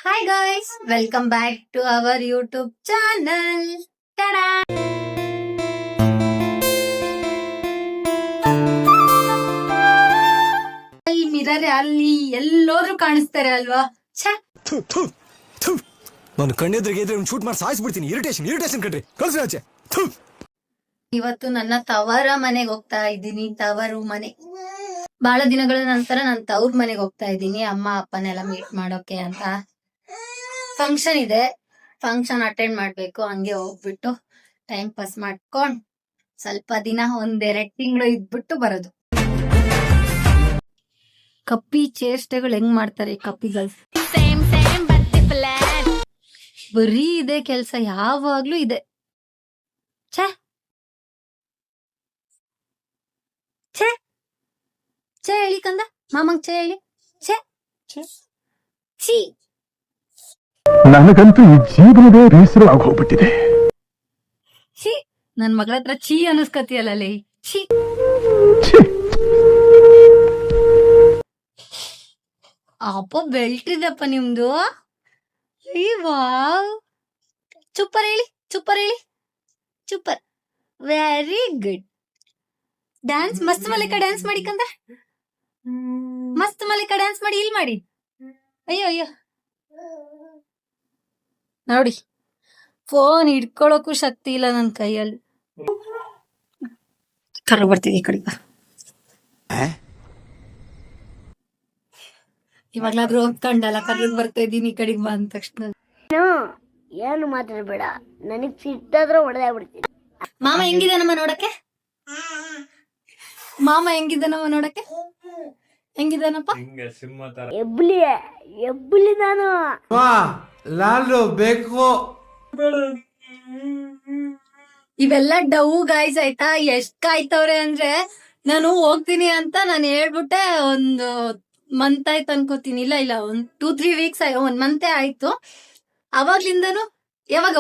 Hi guys, welcome back to our YouTube channel. Ta-da! ಈ mirror ಅಲ್ಲಿ ಎಲ್ಲೋದ್ರು ಕಾಣಿಸ್ತಾರೆ ಅಲ್ವಾ? ಛೆ, ನಾನು ಕಣ್ಣೆದ್ರಿಗೆ ಇದ್ರೆ ಶೂಟ್ ಮಾಡಿ ಸಾಯಿಸ್ಬಿಡ್ತೀನಿ. ಇರಿಟೇಷನ್ ಕಣ್ರಿ, ಕಳ್ಸಿ ಆಚೆ. ಇವತ್ತು ನನ್ನ ತವರ ಮನೆಗೆ ಹೋಗ್ತಾ ಇದ್ದೀನಿ. ತವರು ಮನೆ. ಬಹಳ ದಿನಗಳ ನಂತರ ನಾನು ತವ್ರ ಮನೆಗೆ ಹೋಗ್ತಾ ಇದ್ದೀನಿ. ಅಮ್ಮ ಅಪ್ಪನೆಲ್ಲ ಮೀಟ್ ಮಾಡೋಕೆ ಅಂತ. ಫಂಕ್ಷನ್ ಇದೆ, ಫಂಕ್ಷನ್ ಅಟೆಂಡ್ ಮಾಡ್ಬೇಕು. ಹಂಗೆ ಹೋಗ್ಬಿಟ್ಟು ಟೈಮ್ ಪಾಸ್ ಮಾಡ್ಕೊಂಡ್ ಸ್ವಲ್ಪ ದಿನ 1-2 ತಿಂಗಳು ಇದ್ಬಿಟ್ಟು ಬರೋದು. ಕಪ್ಪಿ ಚೇಷ್ಟೆಗಳು ಹೆಂಗ್ ಮಾಡ್ತಾರೆ ಕಪ್ಪಿಗಳು. ಬರೀ ಇದೆ ಕೆಲ್ಸ, ಯಾವಾಗ್ಲೂ ಇದೆ. ಛೇ ಛೇ ಛೇ ಹೇಳಿ ಕಂದ, ಮಾಮಂಗ್ ಛೇ ಹೇಳಿ. ಛೇ ಛೀ, ನನಗಂತೂ ಈ ಜೀವನವೇ ಬೇಸರ ಆಗೋಗ್ಬಿಟ್ಟಿದೆ. ಛೀ, ನನ್ ಮಗಳ ಹತ್ರ ಛೀ ಅನಿಸ್ಕತಿಯಲ್ಲ ಲೇ. ಛೀ, ಅಪ್ಪ ಬೆಲ್ಟ್ ಇದೆಪ್ಪ ನಿಮ್ದು. ವಾವ್, ಸೂಪರ್ ಹೇಳಿ, ಸೂಪರ್, ವೆರಿ ಗುಡ್. ಡ್ಯಾನ್ಸ್ ಮಸ್ತ್ ಮಲ್ಲಿಕ ಡ್ಯಾನ್ಸ್ ಮಾಡಿ ಕಂದ, ಮಸ್ತ್ ಮಲ್ಲಿಕ ಡ್ಯಾನ್ಸ್ ಮಾಡಿ. ಇಲ್ಲಿ ಮಾಡಿ. ಅಯ್ಯೋ ನೋಡಿ, ಫೋನ್ ಹಿಡ್ಕೊಳಕ್ಕೂ ಶಕ್ತಿ ಇಲ್ಲ ನನ್ ಕೈಯಲ್ಲಿ. ಕರ್ರ ಬರ್ತಿದೆ ಈ ಕಡೆ. ಇವಾಗ್ಲಾದ್ರೂ ಹೋಗ್ಕಂಡಲ್ಲ, ಕರ್ರಗ್ ಬರ್ತಾ ಇದ್ದೀನಿ ಈ ಕಡೆಗೆ ಬಂದ ತಕ್ಷಣ. ಏನು ಮಾತಾಡ್ಬೇಡ, ನನಗ್ ಸಿಟ್ಟಾದ್ರೆ ಹೊಡೆದಾಗ್ಬಿಡ್ತೀನಿ. ಮಾಮ ಹೆಂಗಿದಾನಮ್ಮ ನೋಡಕ್ಕೆ? ಮಾಮ ಹೆಂಗಿದಾನಮ್ಮ ನೋಡಕ್ಕೆ? ಹೆಂಗಿದಾನಪ್ಪ? ಎಬ್ಬಲಿ ನಾನು ಲಾಲು ಬೇಕು. ಇವೆಲ್ಲ ಡವ್ ಗಾಯ್ಸ್ ಆಯ್ತಾ. ಎಷ್ಟ್ ಕಾಯ್ತವ್ರೆ ಅಂದ್ರೆ, ನಾನು ಹೋಗ್ತೀನಿ ಅಂತ ನಾನು ಹೇಳ್ಬಿಟ್ಟೆ. ಒಂದು ಮಂತ್ ಆಯ್ತು ಅನ್ಕೋತೀನಿ. ಇಲ್ಲ ಒಂದ್ 2-3 ವೀಕ್ಸ್ 1 ಮಂತೇ ಆಯ್ತು. ಅವಾಗ್ಲಿಂದನು ಯಾವಾಗ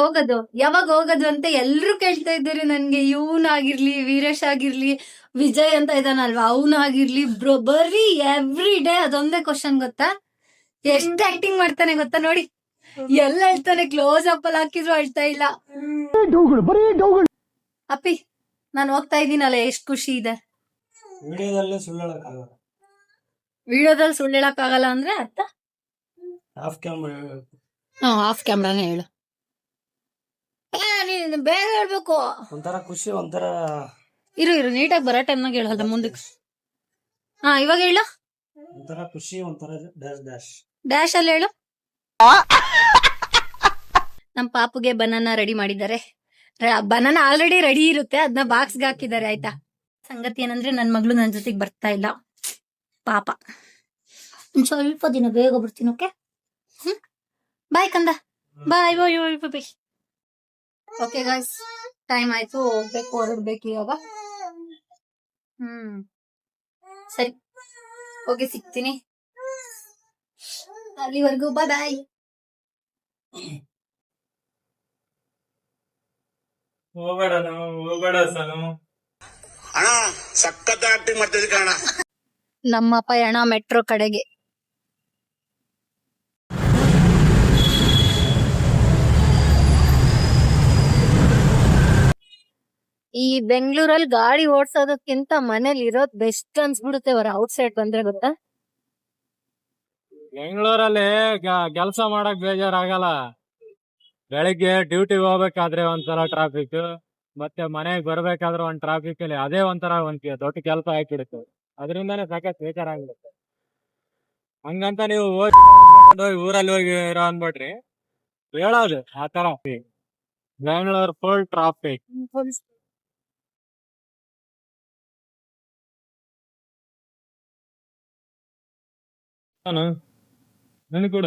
ಹೋಗೋದು ಅಂತ ಎಲ್ರು ಕೇಳ್ತಾ ಇದ್ದೀರಿ ನನ್ಗೆ. ಇವನಾಗಿರ್ಲಿ, ವೀರೇಶ್ ಆಗಿರ್ಲಿ, ವಿಜಯ್ ಅಂತ ಇದಾನಲ್ವಾ ಅವನಾಗಿರ್ಲಿ, ಬರೀ ಎವ್ರಿ ಡೇ ಅದೊಂದೇ ಕ್ವಶನ್. ಗೊತ್ತಾ ಎಷ್ಟ್ ಆಕ್ಟಿಂಗ್ ಮಾಡ್ತಾನೆ ಗೊತ್ತಾ? ನೋಡಿ, ಎಲ್ಲ ಹೇಳ್ತಾನೆ. ಕ್ಲೋಸ್ ಅಪ್ ಅಲ್ಲಿ ಹಾಕಿದ್ರು ಅಳ್ತಾ ಇಲ್ಲ. ಅಪ್ಪಿ, ನಾನು ಹೋಗ್ತಾ ಇದ್ದೀನಲ್ಲ, ಎಷ್ಟ್ ಖುಷಿ ಇದೆ. ವಿಡಿಯೋದಲ್ಲಿ ಸುಳ್ಳು ಹೇಳಕ್ ಆಗಲ್ಲ ಅಂದ್ರೆ ಅರ್ಥ? ಆಫ್ ಕ್ಯಾಮ್ರಾನೇ ಹೇಳು. ನೀನು ಬೇಗ ಹೇಳ್ಬೇಕು. ಒಂಥರ ಖುಷಿ, ಒಂಥರ ಇರು ನೀಟಾಗಿ ಬರೋ ಟೈಮ್ನಾಗ ಹೇಳಲ್ಲ ಮುಂದಕ್ಕೆ. ಇವಾಗ ಹೇಳು. ಒಂಥರ ಖುಷಿ, ಒಂಥರ ಡ್ಯಾಶ್ ಅಲ್ಲಿ ಹೇಳು. ನಮ್ ಪಾಪುಗೆ ಬನಾನಾ ರೆಡಿ ಮಾಡಿದ್ದಾರೆ. ಬನಾನಾ ಆಲ್ರೆಡಿ ರೆಡಿ ಇರುತ್ತೆ, ಅದನ್ನ ಬಾಕ್ಸ್ಗೆ ಹಾಕಿದ್ದಾರೆ. ಆಯ್ತಾ, ಸಂಗತಿ ಏನಂದ್ರೆ ನನ್ ಮಗಳು ನನ್ ಜೊತೆಗೆ ಬರ್ತಾ ಇಲ್ಲ ಪಾಪ. ಸ್ವಲ್ಪ ದಿನ ಬೇಗ ಬರ್ತೀನಿ. ಓಕೆ, ಬಾಯ್ ಕಂದ, ಬಾಯ್. ಓಕೆ ಗಾಯ್ಸ್, ಟೈಮ್ ಆಯ್ತು, ಹೊರಡ್ಬೇಕು ಇವಾಗ. ಸರಿ, ಹೋಗಿ ಸಿಗ್ತೀನಿ. ಅಲ್ಲಿವರೆಗೂ ಬಾಯ್. ಹೋಗಬೇಡ ಸನು. ಅಣ್ಣ ಸಖತ್ ಆಕ್ಟಿಂಗ್ ಮಾಡ್ತಿದ್ದೆ ಕಣ. ನಮ್ಮ ಪಯಣ ಮೆಟ್ರೋ ಕಡೆಗೆ. ಈ ಬೆಂಗಳೂರಲ್ಲಿ ಗಾಡಿ ಓಡ್ಸೋದಕ್ಕಿಂತ ಮನೇಲಿ ಇರೋದ್ ಬೆಸ್ಟ್ ಅನ್ಸ್ಬಿಡುತ್ತೆ. ಅವ್ರ ಔಟ್ ಸೈಡ್ ಬಂದ್ರೆ ಗೊತ್ತಾ, ಬೆಂಗಳೂರಲ್ಲಿ ಕೆಲಸ ಮಾಡಕ್ ಬೇಜಾರಾಗಲ್ಲ. ಬೆಳಿಗ್ಗೆ ಡ್ಯೂಟಿಗೆ ಹೋಗ್ಬೇಕಾದ್ರೆ ಒಂಥರ ಟ್ರಾಫಿಕ್, ಮತ್ತೆ ಮನೆಗೆ ಬರ್ಬೇಕಾದ್ರೆ ಒಂದ್ ಟ್ರಾಫಿಕ್ ಅಲ್ಲಿ ಅದೇ ಒಂಥರ ದೊಡ್ಡ ಕೆಲಸ ಹಾಕಿಡುತ್ತೆ. ಅದರಿಂದಾನೇ ಸಾಕಷ್ಟು ಬೇಜಾರಾಗ್ಬಿಡುತ್ತೆ. ಹಂಗಂತ ನೀವು ಊರಲ್ಲಿ ಹೋಗಿ ಇರೋ ಅನ್ಬೇಡ್ರಿ, ಹೇಳೋದು ಆತರ. Bengaluru full traffic. ನನಗೆ ಕೂಡ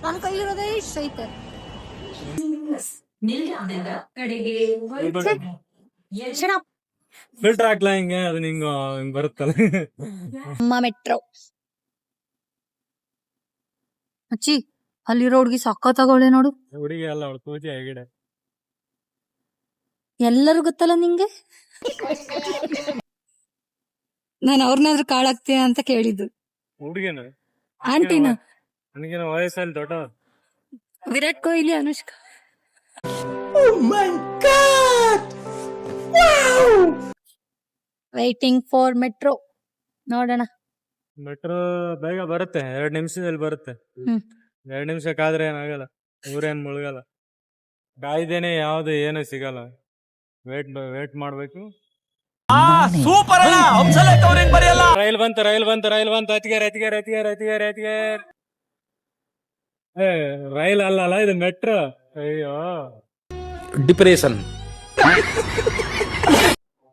ನನ್ನ ಕೈಲಿರೋದೇ ಇಷ್ಟ ಐತೆ. ಫಿಲ್ಟರ್ ಹಾಕ್ಲಾ ಹಿಂಗೆ, ಅದು ಹಿಂಗ ಬರುತ್ತಲ್ಲ. ಮೆಟ್ರೋ ಅಚ್ಚಿ ಅಲ್ಲಿರೋ ಹುಡ್ಗಿ ಸಕ್ಕ ತಗೊಳ್ಳೆ ನೋಡು. ಹುಡುಗಿ ಅಲ್ಲ ಅವಳು ಪೂಜೆ ಹೆಗಡೆ. ಎಲ್ಲರೂ ಗೊತ್ತಲ್ಲ ನಿಂಗೆ. ನಾನು ಅವ್ರನ್ನಾದ್ರೂ ಕಾಳಾಗ್ತೀಯ ಅಂತ ಕೇಳಿದ್ದು. ಹುಡುಗಿನ ಆಂಟಿನ ನನಗೇನು ವಯಸ್ಸಲ್ಲಿ ದೊಡ್ಡ. Virat Kohli, Anushka. Waiting for metro. ನೋಡೋಣ. ಮೆಟ್ರೋ ಬೇಗ ಬರುತ್ತೆ, 2 ನಿಮಿಷದಲ್ಲಿ ಬರುತ್ತೆ. ಹ್ಮ್. 2 ನಿಮಿಷಕ್ಕಾದ್ರೆ ಏನಾಗಲ್ಲ, ಊರೇನ್ ಮುಳುಗಲ್ಲ. ಕಾಯ್ದೇನೆ ಯಾವ್ದು ಏನು ಸಿಗಲ್ಲ. ವೇಟ್ ಮಾಡ್ಬೇಕು. ರೈಲ್ ಬಂತು ಅತಿಗೆ. ರೈಲ್ ಅಲ್ಲ ಇದು ಮೆಟ್ರೋ. ಅಯ್ಯೋ ಡಿಪ್ರೆಷನ್.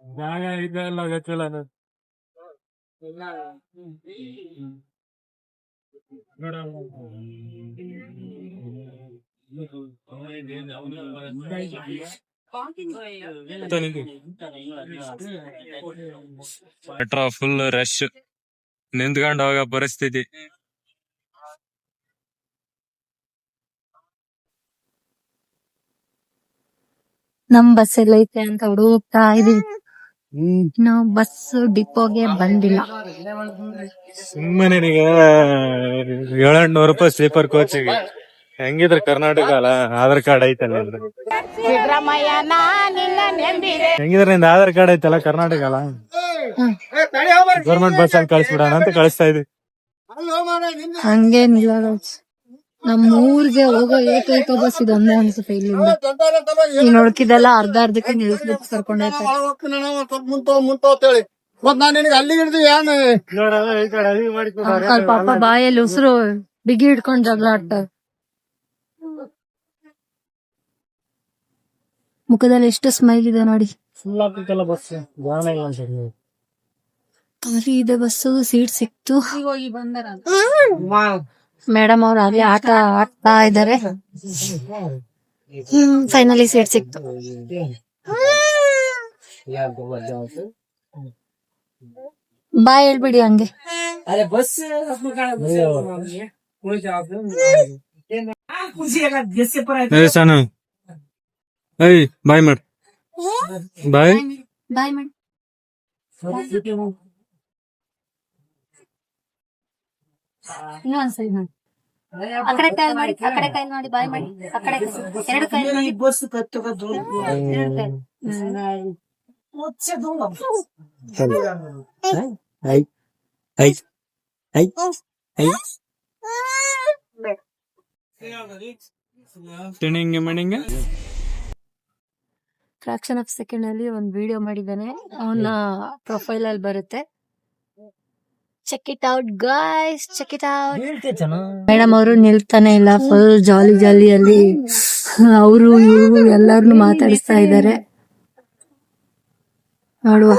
ಜಾಗ ಇದೆಲ್ಲ ಗೊತ್ತಿಲ್ಲ ನಾನು. ಮೆಟ್ರೋ ಫುಲ್ ರಶ್, ನಿಂತ್ಕೊಂಡು ಹೋಗೋ ಪರಿಸ್ಥಿತಿ. ನಮ್ ಬಸ್ ಎಲ್ಲ ಐತೆ ಅಂತ ಹುಡುಕ್ತಾ ಇದೀವಿ. ನಾವು ಬಸ್ ಡಿಪೋಗೆ ಬಂದಿಲ್ಲ. ಸುಮ್ಮನೆ ಈಗ 700 ರೂಪಾಯಿ ಸ್ಲೀಪರ್ ಕೋಚಿಗೆ. ಹೆಂಗಿದ್ರೆ ಕರ್ನಾಟಕ ಅಲ್ಲ, ಆಧಾರ್ ಕಾರ್ಡ್ ಐತಲ್ಲ. ಹೆಂಗಿದ್ರೆ ನಿಂದ ಆಧಾರ್ ಕಾರ್ಡ್ ಐತಲ್ಲ, ಕರ್ನಾಟಕ ಅಲ್ಲ. ಗೌರ್ಮೆಂಟ್ ಬಸ್ ಅಲ್ಲಿ ಕಳಿಸ್ಬಿಡೋಣ ಅಂತ ಕಳಿಸ್ತಾ ಇದೀವಿ. ಹಂಗೇನಿಲ್ಲ. ನಮ್ಮ ಊರಿಗೆ ಹೋಗೋ ಏಕೈಕ ಬಸ್ ಇದೊಂದೇ ಅನ್ಸುತ್ತೆ ಇಲ್ಲಿಂದ. ಈ ನೋಡ್ಕಿದೆಲ್ಲ ಅರ್ಧಕ್ಕೆ ನಿಲ್ಲಿಸ್ಬಿಟ್ಟು ಕರ್ಕೊಂಡೈತೆ. ಅಂಕಲ್ ಪಾಪ ಬಾಯಲ್ಲಿ ಉಸಿರು ಬಿಗಿ ಹಿಡ್ಕೊಂಡ್ ಜಗಳ ಆಡ್ತಾರೆ. ಮುಖದಲ್ಲಿ ಎಷ್ಟು ಸ್ಮೈಲ್ ಇದೆ ನೋಡಿ. ಖಾಲಿ ಇದೆ ಬಸ್ಸು, ಸೀಟ್ ಸಿಕ್ತು. ಮೇಡಮ್ ಅವ್ರು ಅಲ್ಲಿ ಆಟ ಆಡ್ತಾ ಇದಾರೆ. ಫೈನಲಿ ಸೀಟ್ ಸಿಕ್ತು. ಬಾಯ್ ಹೇಳ್ಬಿಡಿ ಹಂಗೆ. ಸಾನು ಬಾಯ್ ಮಾಡ್. ಬಾಯ್ ಬಾಯ್ ಮಾಡಿ. ಇನ್ನೊಂದ್ಸರಿ ಮಾಡಿ. ಆ ಕಡೆ ಕೈ ಮಾಡಿ, ಆ ಕಡೆ ಕೈ ಮಾಡಿ, ಬಾಯ್ ಮಾಡಿ. ಆ ಕಡೆ 2 ಕೈ ಮಾಡಿ. ಫ್ರಾಕ್ಷನ್ ಆಫ್ ಸೆಕೆಂಡ್ ಅಲ್ಲಿ ಒಂದು ವಿಡಿಯೋ ಮಾಡಿದ್ದಾನೆ, ಅವನ ಪ್ರೊಫೈಲ್ ಅಲ್ಲಿ ಬರುತ್ತೆ. Check it out guys, check it out. Madam ಅವರು ನಿಲ್ತಾನೆ ಇಲ್ಲ, ಫುಲ್ ಜಾಲಿ ಅಲ್ಲಿ ಅವರು ಇವರು ಎಲ್ಲಾರನ್ನು ಮಾತಾಡಿಸ್ತಾ ಇದ್ದಾರೆ. ನೋಡುವ.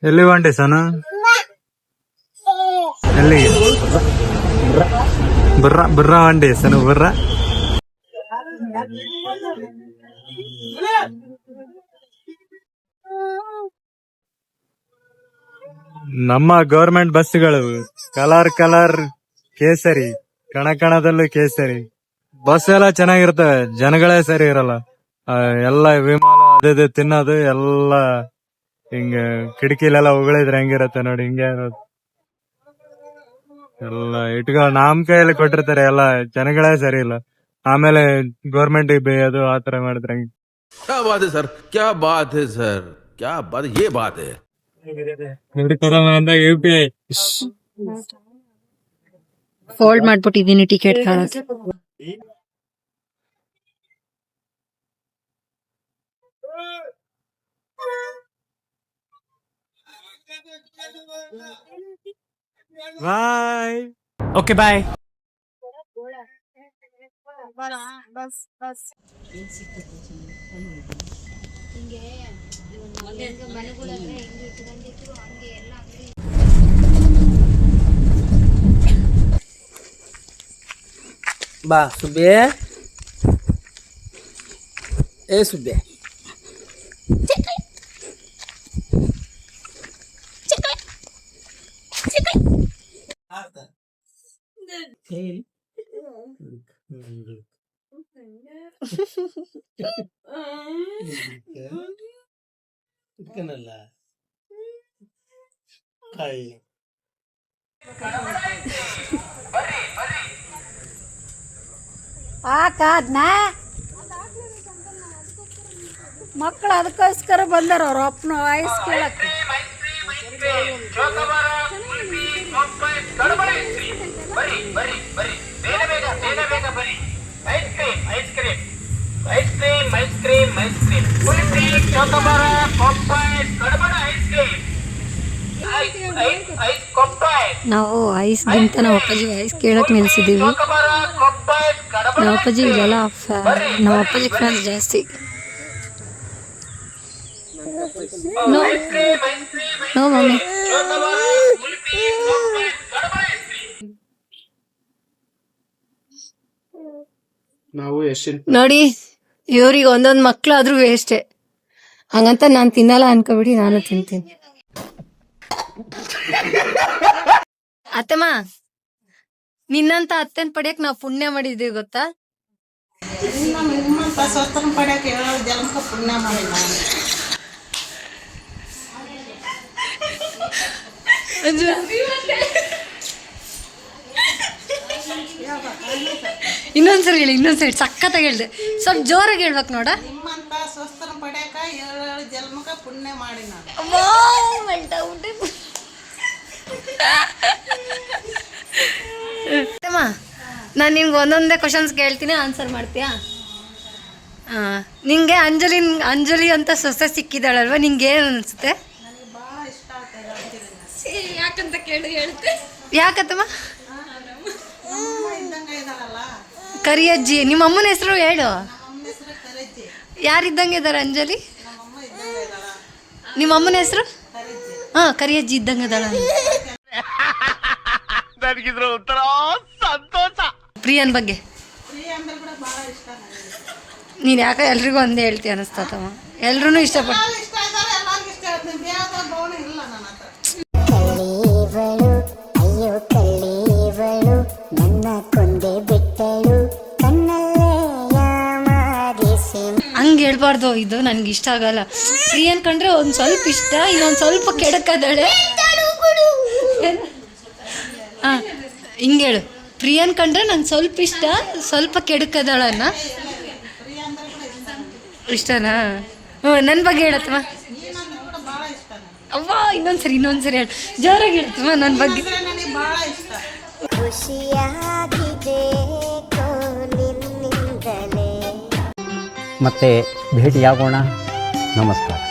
ಎಲ್ಲಿ ಹೊಂಟೆ ಸನ? ಎಲ್ಲಿಗೆ? ಬರ್ರ ಹೊಂಟೆ ಸನು, ಬರ್ರ. ನಮ್ಮ ಗವರ್ಮೆಂಟ್ ಬಸ್ಗಳು ಕಲರ್ ಕೇಸರಿ, ಕಣದಲ್ಲೂ ಕೇಸರಿ. ಬಸ್ ಎಲ್ಲ ಚೆನ್ನಾಗಿರ್ತವೆ, ಜನಗಳೇ ಸರಿ ಇರಲ್ಲ. ಎಲ್ಲ ವಿಮಾನ ಅದೇ ತಿನ್ನೋದು ಎಲ್ಲ ಹಿಂಗ ಕಿಟಕಿಲೆಲ್ಲ ಉಗಳಿದ್ರೆ ಹೆಂಗಿರತ್ತೆ ನೋಡಿ, ಹಿಂಗೆ ಇರೋದು ಎಲ್ಲ. ನಮ್ ಕೈಯಲ್ಲಿ ಕೊಟ್ಟಿರ್ತಾರೆ, ಎಲ್ಲ ಜನಗಳೇ ಸರಿ ಇಲ್ಲ. ಆಮೇಲೆ ಗೌರ್ಮೆಂಟ್ ಬೇಯೋದು ಆತರ ಮಾಡಿದ್ರೆ ಹೆಂಗೆ? क्या बात है सर, क्या बात है सर, क्या बात, ये बात है. UPI ಫೋಲ್ಡ್ ಮಾಡ್ಬಿಟ್ಟಿದೀನಿ ಟಿಕೆಟ್ ಕಾಣಕ್ಕೆ. ಬಾಯ್. Okay bye. ಬಾ ಸುಬ್ಬೆ, ಏ ಸುಬ್ಬೆ. ಹಾಕಾದ್ನ ಮಕ್ಕಳು ಅದಕ್ಕೋಸ್ಕರ ಬಂದಾರ ಅವ್ರ ಅಪ್ಪನ ವಾಯ್ಸ್ ಕೇಳಕ್ಕೆ. ನಾವು ಐಸ್ಗಿಂತ ನಾವು ಅಪ್ಪಾಜಿ ಐಸ್ ಕೇಳಕ್ ನಿಲ್ಸಿದೀವಿ. ನಮ್ಮ ಅಪ್ಪಾಜಿ ಇದೆಲ್ಲ ನಮ್ಮ ಅಪ್ಪಾಜಿ ಫ್ಯಾನ್ಸ್ ಜಾಸ್ತಿ. ನೋ ಮಮ್ಮಿ ನೋಡಿ, ಇವ್ರಿಗೆ ಒಂದೊಂದ್ ಮಕ್ಳಾದ್ರೂ ವೇಸ್ಟೆ. ಹಂಗಂತ ನಾನ್ ತಿನ್ನಲ್ಲ ಅನ್ಕೋಬಿಡಿ, ನಾನು ತಿಂತೀನಿ. ಅತ್ತಮ್ಮ, ನಿನ್ನಂತ ಅತ್ತೆನ್ ಪಡ್ಯಕ್ ನಾವ್ ಪುಣ್ಯ ಮಾಡಿದೀವಿ ಗೊತ್ತಾ? ಇನ್ನೊಂದ್ಸರಿ ಹೇಳಿ, ಇನ್ನೊಂದ್ಸರಿ ಸಖತ್ತಾಗಿ ಹೇಳ್ದೆ. ಸ್ವಲ್ಪ ಜೋರಾಗಿ ಹೇಳ್ಬೇಕು ನೋಡ. ನಾನು ನಿನ್ಗೆ ಒಂದೊಂದೇ ಕ್ವಶನ್ಸ್ ಕೇಳ್ತೀನಿ, ಆನ್ಸರ್ ಮಾಡ್ತೀಯಾ? ನಿಂಗೆ ಅಂಜಲಿ ಅಂತ ಸೊಸೆ ಸಿಕ್ಕಿದಾಳಲ್ವ, ನಿಂಗೆ ಏನು ಅನಿಸುತ್ತೆ? ಯಾಕಂತ ಕೇಳಿ ಹೇಳ್ತೆ. ಯಾಕತ್ತಮ್ಮ? ಕರಿಯಜ್ಜಿ. ನಿಮ್ಮ ಅಮ್ಮನ ಹೆಸರು ಹೇಳು. ಯಾರಿದ್ದಂಗೆ ಇದಾರೆ ಅಂಜಲಿ? ನಿಮ್ಮ ಅಮ್ಮನ ಹೆಸರು? ಹಾ, ಕರಿಯಜ್ಜಿ ಇದ್ದಂಗೆ ಇದಾಳ. ಪ್ರಿಯನ್ ಬಗ್ಗೆ ನೀನ್ ಯಾಕೆ ಎಲ್ರಿಗೂ ಒಂದೇ ಹೇಳ್ತೀಯ ಅನಿಸ್ತಮ್ಮ? ಎಲ್ರೂ ಇಷ್ಟಪಟ್ಟು ಹಂಗೆ ಹೇಳ್ಬಾರ್ದು. ಇದು ನನ್ಗೆ ಇಷ್ಟ ಆಗಲ್ಲ. ಪ್ರಿಯನ್ ಕಂಡ್ರೆ ಒಂದ್ ಸ್ವಲ್ಪ ಇಷ್ಟ, ಇನ್ನೊಂದ್ ಸ್ವಲ್ಪ ಕೆಡಕದಾಳೆ. ಹಾ, ಹಿಂಗೇಳು. ಪ್ರಿಯನ್ ಕಂಡ್ರೆ ನಂಗೆ ಸ್ವಲ್ಪ ಇಷ್ಟ, ಸ್ವಲ್ಪ ಕೆಡಕದಾಳನ್ನ. ಇಷ್ಟನಾ? ನನ್ನ ಬಗ್ಗೆ ಹೇಳತ್ತಮ್ಮ. ಅವ್ವ, ಇನ್ನೊಂದ್ಸರಿ ಹೇಳು, ಜೋರಾಗಿ ಹೇಳ್ತಮ್ಮ ನನ್ನ ಬಗ್ಗೆ. ಮತ್ತೆ ಭೇಟಿಯಾಗೋಣ. ನಮಸ್ಕಾರ.